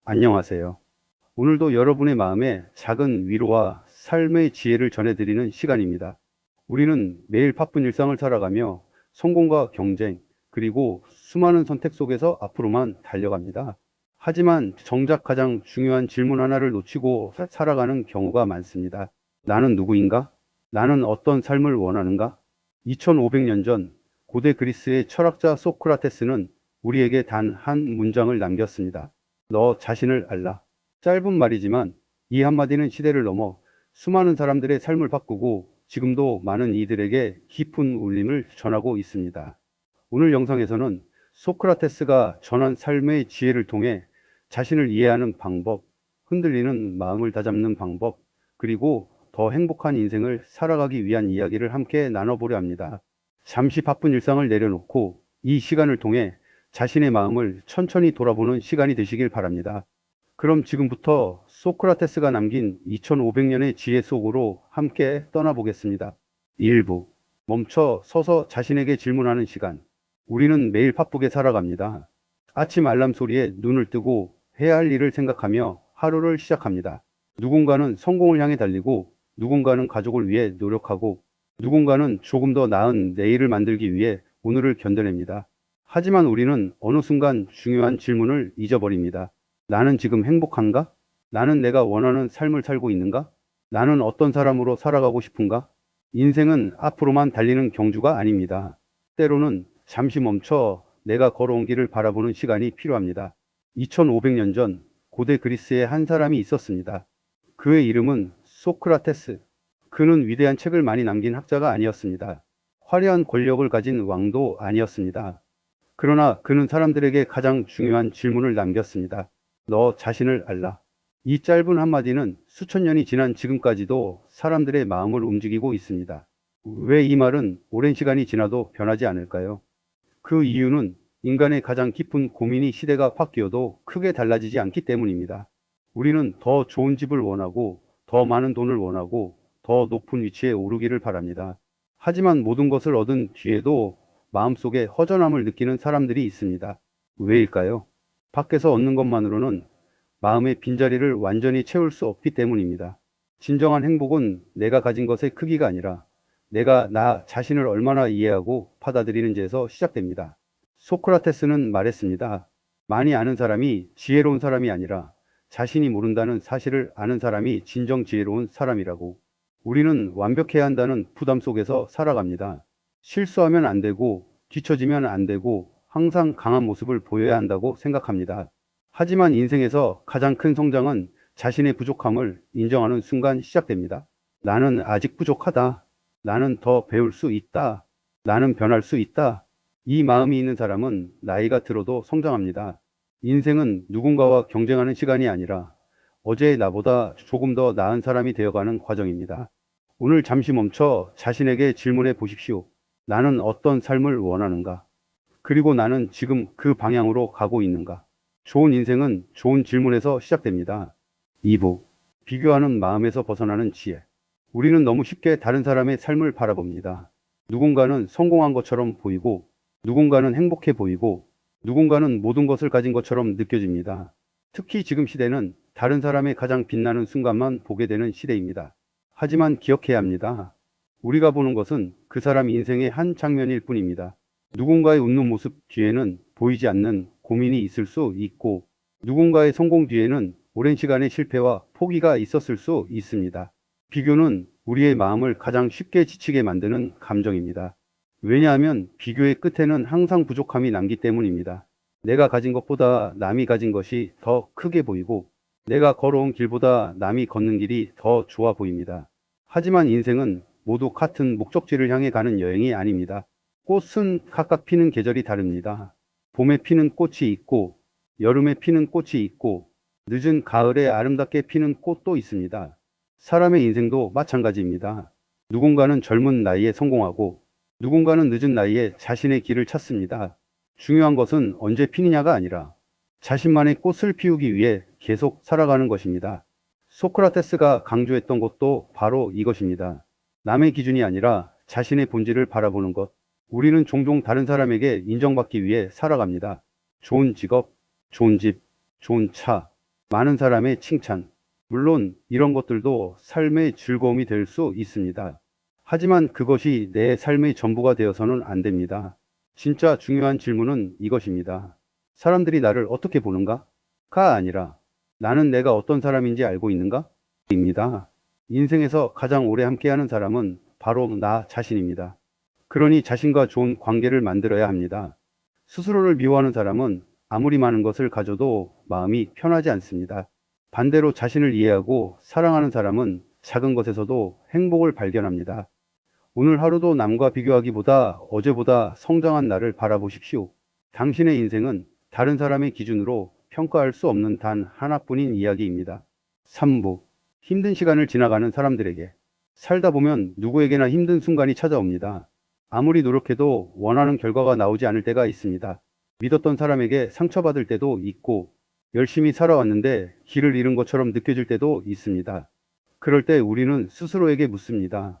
안녕하세요. 오늘도 여러분의 마음에 작은 위로와 삶의 지혜를 전해드리는 시간입니다. 우리는 매일 바쁜 일상을 살아가며 성공과 경쟁, 그리고 수많은 선택 속에서 앞으로만 달려갑니다. 하지만 정작 가장 중요한 질문 하나를 놓치고 살아가는 경우가 많습니다. 나는 누구인가? 나는 어떤 삶을 원하는가? 2500년 전 고대 그리스의 철학자 소크라테스는 우리에게 단 한 문장을 남겼습니다. 너 자신을 알라. 짧은 말이지만 이 한마디는 시대를 넘어 수많은 사람들의 삶을 바꾸고 지금도 많은 이들에게 깊은 울림을 전하고 있습니다. 오늘 영상에서는 소크라테스가 전한 삶의 지혜를 통해 자신을 이해하는 방법, 흔들리는 마음을 다잡는 방법, 그리고 더 행복한 인생을 살아가기 위한 이야기를 함께 나눠보려 합니다. 잠시 바쁜 일상을 내려놓고 이 시간을 통해 자신의 마음을 천천히 돌아보는 시간이 되시길 바랍니다. 그럼 지금부터 소크라테스가 남긴 2500년의 지혜 속으로 함께 떠나보겠습니다. 1부. 멈춰 서서 자신에게 질문하는 시간. 우리는 매일 바쁘게 살아갑니다. 아침 알람 소리에 눈을 뜨고 해야 할 일을 생각하며 하루를 시작합니다. 누군가는 성공을 향해 달리고, 누군가는 가족을 위해 노력하고, 누군가는 조금 더 나은 내일을 만들기 위해 오늘을 견뎌냅니다. 하지만 우리는 어느 순간 중요한 질문을 잊어버립니다. 나는 지금 행복한가? 나는 내가 원하는 삶을 살고 있는가? 나는 어떤 사람으로 살아가고 싶은가? 인생은 앞으로만 달리는 경주가 아닙니다. 때로는 잠시 멈춰 내가 걸어온 길을 바라보는 시간이 필요합니다. 2500년 전 고대 그리스에 한 사람이 있었습니다. 그의 이름은 소크라테스. 그는 위대한 책을 많이 남긴 학자가 아니었습니다. 화려한 권력을 가진 왕도 아니었습니다. 그러나 그는 사람들에게 가장 중요한 질문을 남겼습니다. 너 자신을 알라. 이 짧은 한마디는 수천 년이 지난 지금까지도 사람들의 마음을 움직이고 있습니다. 왜 이 말은 오랜 시간이 지나도 변하지 않을까요? 그 이유는 인간의 가장 깊은 고민이 시대가 바뀌어도 크게 달라지지 않기 때문입니다. 우리는 더 좋은 집을 원하고, 더 많은 돈을 원하고, 더 높은 위치에 오르기를 바랍니다. 하지만 모든 것을 얻은 뒤에도 마음속에 허전함을 느끼는 사람들이 있습니다. 왜일까요? 밖에서 얻는 것만으로는 마음의 빈자리를 완전히 채울 수 없기 때문입니다. 진정한 행복은 내가 가진 것의 크기가 아니라 내가 나 자신을 얼마나 이해하고 받아들이는지에서 시작됩니다. 소크라테스는 말했습니다. 많이 아는 사람이 지혜로운 사람이 아니라 자신이 모른다는 사실을 아는 사람이 진정 지혜로운 사람이라고. 우리는 완벽해야 한다는 부담 속에서 살아갑니다. 실수하면 안 되고, 뒤처지면 안 되고, 항상 강한 모습을 보여야 한다고 생각합니다. 하지만 인생에서 가장 큰 성장은 자신의 부족함을 인정하는 순간 시작됩니다. 나는 아직 부족하다. 나는 더 배울 수 있다. 나는 변할 수 있다. 이 마음이 있는 사람은 나이가 들어도 성장합니다. 인생은 누군가와 경쟁하는 시간이 아니라 어제의 나보다 조금 더 나은 사람이 되어가는 과정입니다. 오늘 잠시 멈춰 자신에게 질문해 보십시오. 나는 어떤 삶을 원하는가? 그리고 나는 지금 그 방향으로 가고 있는가? 좋은 인생은 좋은 질문에서 시작됩니다. 2부. 비교하는 마음에서 벗어나는 지혜. 우리는 너무 쉽게 다른 사람의 삶을 바라봅니다. 누군가는 성공한 것처럼 보이고, 누군가는 행복해 보이고, 누군가는 모든 것을 가진 것처럼 느껴집니다. 특히 지금 시대는 다른 사람의 가장 빛나는 순간만 보게 되는 시대입니다. 하지만 기억해야 합니다. 우리가 보는 것은 그 사람 인생의 한 장면일 뿐입니다. 누군가의 웃는 모습 뒤에는 보이지 않는 고민이 있을 수 있고, 누군가의 성공 뒤에는 오랜 시간의 실패와 포기가 있었을 수 있습니다. 비교는 우리의 마음을 가장 쉽게 지치게 만드는 감정입니다. 왜냐하면 비교의 끝에는 항상 부족함이 남기 때문입니다. 내가 가진 것보다 남이 가진 것이 더 크게 보이고, 내가 걸어온 길보다 남이 걷는 길이 더 좋아 보입니다. 하지만 인생은 모두 같은 목적지를 향해 가는 여행이 아닙니다. 꽃은 각각 피는 계절이 다릅니다. 봄에 피는 꽃이 있고, 여름에 피는 꽃이 있고, 늦은 가을에 아름답게 피는 꽃도 있습니다. 사람의 인생도 마찬가지입니다. 누군가는 젊은 나이에 성공하고, 누군가는 늦은 나이에 자신의 길을 찾습니다. 중요한 것은 언제 피느냐가 아니라 자신만의 꽃을 피우기 위해 계속 살아가는 것입니다. 소크라테스가 강조했던 것도 바로 이것입니다. 남의 기준이 아니라 자신의 본질을 바라보는 것. 우리는 종종 다른 사람에게 인정받기 위해 살아갑니다. 좋은 직업, 좋은 집, 좋은 차, 많은 사람의 칭찬. 물론 이런 것들도 삶의 즐거움이 될 수 있습니다. 하지만 그것이 내 삶의 전부가 되어서는 안 됩니다. 진짜 중요한 질문은 이것입니다. 사람들이 나를 어떻게 보는가? 가 아니라 나는 내가 어떤 사람인지 알고 있는가? 입니다. 인생에서 가장 오래 함께하는 사람은 바로 나 자신입니다. 그러니 자신과 좋은 관계를 만들어야 합니다. 스스로를 미워하는 사람은 아무리 많은 것을 가져도 마음이 편하지 않습니다. 반대로 자신을 이해하고 사랑하는 사람은 작은 것에서도 행복을 발견합니다. 오늘 하루도 남과 비교하기보다 어제보다 성장한 나를 바라보십시오. 당신의 인생은 다른 사람의 기준으로 평가할 수 없는 단 하나뿐인 이야기입니다. 3부. 힘든 시간을 지나가는 사람들에게. 살다 보면 누구에게나 힘든 순간이 찾아옵니다. 아무리 노력해도 원하는 결과가 나오지 않을 때가 있습니다. 믿었던 사람에게 상처받을 때도 있고, 열심히 살아왔는데 길을 잃은 것처럼 느껴질 때도 있습니다. 그럴 때 우리는 스스로에게 묻습니다.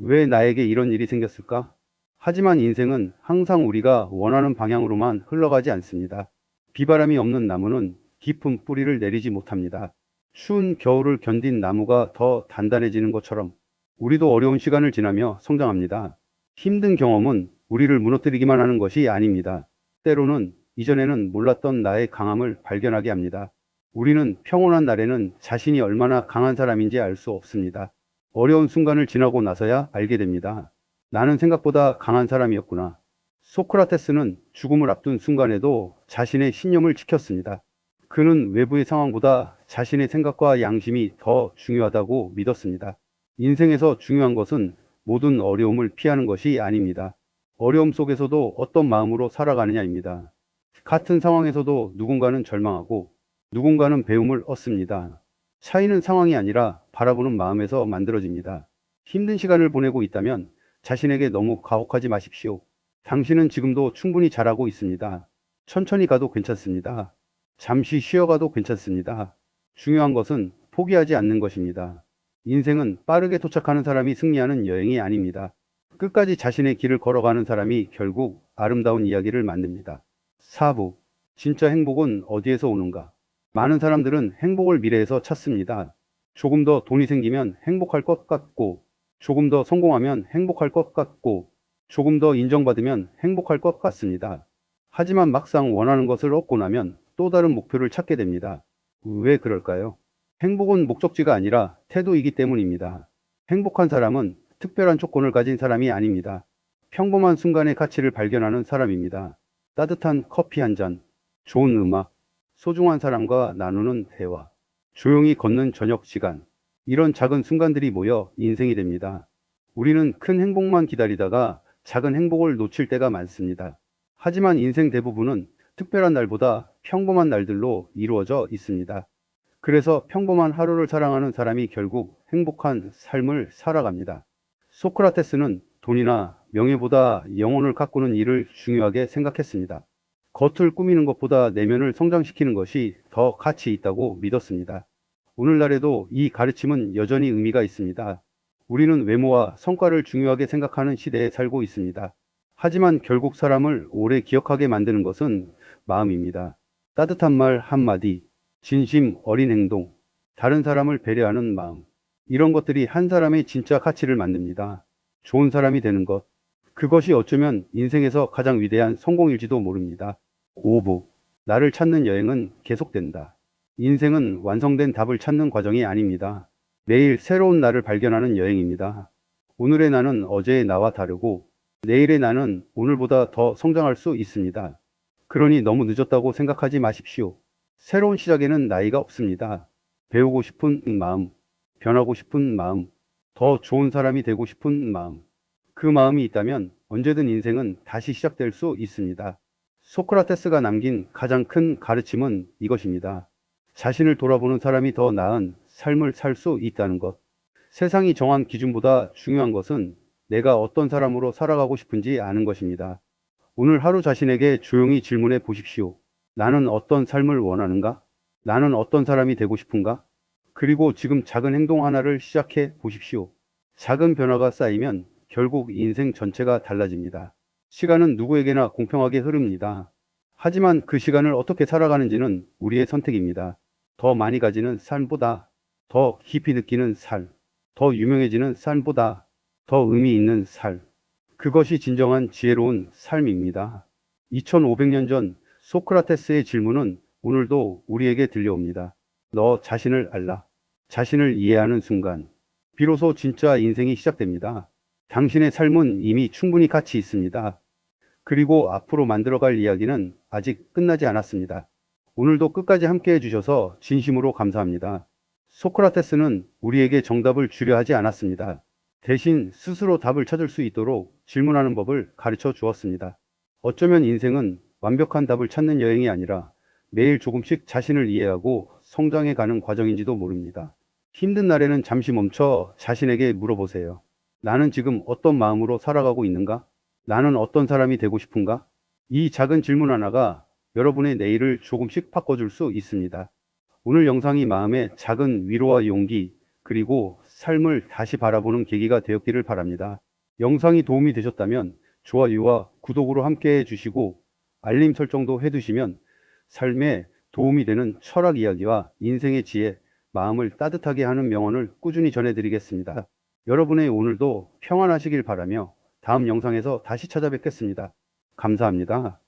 왜 나에게 이런 일이 생겼을까? 하지만 인생은 항상 우리가 원하는 방향으로만 흘러가지 않습니다. 비바람이 없는 나무는 깊은 뿌리를 내리지 못합니다. 추운 겨울을 견딘 나무가 더 단단해지는 것처럼 우리도 어려운 시간을 지나며 성장합니다. 힘든 경험은 우리를 무너뜨리기만 하는 것이 아닙니다. 때로는 이전에는 몰랐던 나의 강함을 발견하게 합니다. 우리는 평온한 날에는 자신이 얼마나 강한 사람인지 알 수 없습니다. 어려운 순간을 지나고 나서야 알게 됩니다. 나는 생각보다 강한 사람이었구나. 소크라테스는 죽음을 앞둔 순간에도 자신의 신념을 지켰습니다. 그는 외부의 상황보다 자신의 생각과 양심이 더 중요하다고 믿었습니다. 인생에서 중요한 것은 모든 어려움을 피하는 것이 아닙니다. 어려움 속에서도 어떤 마음으로 살아가느냐입니다. 같은 상황에서도 누군가는 절망하고 누군가는 배움을 얻습니다. 차이는 상황이 아니라 바라보는 마음에서 만들어집니다. 힘든 시간을 보내고 있다면 자신에게 너무 가혹하지 마십시오. 당신은 지금도 충분히 잘하고 있습니다. 천천히 가도 괜찮습니다. 잠시 쉬어가도 괜찮습니다. 중요한 것은 포기하지 않는 것입니다. 인생은 빠르게 도착하는 사람이 승리하는 여행이 아닙니다. 끝까지 자신의 길을 걸어가는 사람이 결국 아름다운 이야기를 만듭니다. 4부. 진짜 행복은 어디에서 오는가? 많은 사람들은 행복을 미래에서 찾습니다. 조금 더 돈이 생기면 행복할 것 같고, 조금 더 성공하면 행복할 것 같고, 조금 더 인정받으면 행복할 것 같습니다. 하지만 막상 원하는 것을 얻고 나면 또 다른 목표를 찾게 됩니다. 왜 그럴까요? 행복은 목적지가 아니라 태도이기 때문입니다. 행복한 사람은 특별한 조건을 가진 사람이 아닙니다. 평범한 순간의 가치를 발견하는 사람입니다. 따뜻한 커피 한 잔, 좋은 음악, 소중한 사람과 나누는 대화, 조용히 걷는 저녁 시간, 이런 작은 순간들이 모여 인생이 됩니다. 우리는 큰 행복만 기다리다가 작은 행복을 놓칠 때가 많습니다. 하지만 인생 대부분은 특별한 날보다 평범한 날들로 이루어져 있습니다. 그래서 평범한 하루를 사랑하는 사람이 결국 행복한 삶을 살아갑니다. 소크라테스는 돈이나 명예보다 영혼을 가꾸는 일을 중요하게 생각했습니다. 겉을 꾸미는 것보다 내면을 성장시키는 것이 더 가치 있다고 믿었습니다. 오늘날에도 이 가르침은 여전히 의미가 있습니다. 우리는 외모와 성과를 중요하게 생각하는 시대에 살고 있습니다. 하지만 결국 사람을 오래 기억하게 만드는 것은 마음입니다. 따뜻한 말 한마디, 진심 어린 행동, 다른 사람을 배려하는 마음, 이런 것들이 한 사람의 진짜 가치를 만듭니다. 좋은 사람이 되는 것, 그것이 어쩌면 인생에서 가장 위대한 성공일지도 모릅니다. 5부. 나를 찾는 여행은 계속된다. 인생은 완성된 답을 찾는 과정이 아닙니다. 매일 새로운 나를 발견하는 여행입니다. 오늘의 나는 어제의 나와 다르고 내일의 나는 오늘보다 더 성장할 수 있습니다. 그러니 너무 늦었다고 생각하지 마십시오. 새로운 시작에는 나이가 없습니다. 배우고 싶은 마음, 변하고 싶은 마음, 더 좋은 사람이 되고 싶은 마음. 그 마음이 있다면 언제든 인생은 다시 시작될 수 있습니다. 소크라테스가 남긴 가장 큰 가르침은 이것입니다. 자신을 돌아보는 사람이 더 나은 삶을 살 수 있다는 것. 세상이 정한 기준보다 중요한 것은 내가 어떤 사람으로 살아가고 싶은지 아는 것입니다. 오늘 하루 자신에게 조용히 질문해 보십시오. 나는 어떤 삶을 원하는가? 나는 어떤 사람이 되고 싶은가? 그리고 지금 작은 행동 하나를 시작해 보십시오. 작은 변화가 쌓이면 결국 인생 전체가 달라집니다. 시간은 누구에게나 공평하게 흐릅니다. 하지만 그 시간을 어떻게 살아가는지는 우리의 선택입니다. 더 많이 가지는 삶보다 더 깊이 느끼는 삶, 더 유명해지는 삶보다 더 의미 있는 삶. 그것이 진정한 지혜로운 삶입니다. 2500년 전 소크라테스의 질문은 오늘도 우리에게 들려옵니다. 너 자신을 알라. 자신을 이해하는 순간, 비로소 진짜 인생이 시작됩니다. 당신의 삶은 이미 충분히 가치 있습니다. 그리고 앞으로 만들어갈 이야기는 아직 끝나지 않았습니다. 오늘도 끝까지 함께 해주셔서 진심으로 감사합니다. 소크라테스는 우리에게 정답을 주려 하지 않았습니다. 대신 스스로 답을 찾을 수 있도록 질문하는 법을 가르쳐 주었습니다. 어쩌면 인생은 완벽한 답을 찾는 여행이 아니라 매일 조금씩 자신을 이해하고 성장해 가는 과정인지도 모릅니다. 힘든 날에는 잠시 멈춰 자신에게 물어보세요. 나는 지금 어떤 마음으로 살아가고 있는가? 나는 어떤 사람이 되고 싶은가? 이 작은 질문 하나가 여러분의 내일을 조금씩 바꿔줄 수 있습니다. 오늘 영상이 마음의 작은 위로와 용기, 그리고 삶을 다시 바라보는 계기가 되었기를 바랍니다. 영상이 도움이 되셨다면 좋아요와 구독으로 함께 해주시고 알림 설정도 해두시면 삶에 도움이 되는 철학 이야기와 인생의 지혜, 마음을 따뜻하게 하는 명언을 꾸준히 전해드리겠습니다. 여러분의 오늘도 평안하시길 바라며 다음 영상에서 다시 찾아뵙겠습니다. 감사합니다.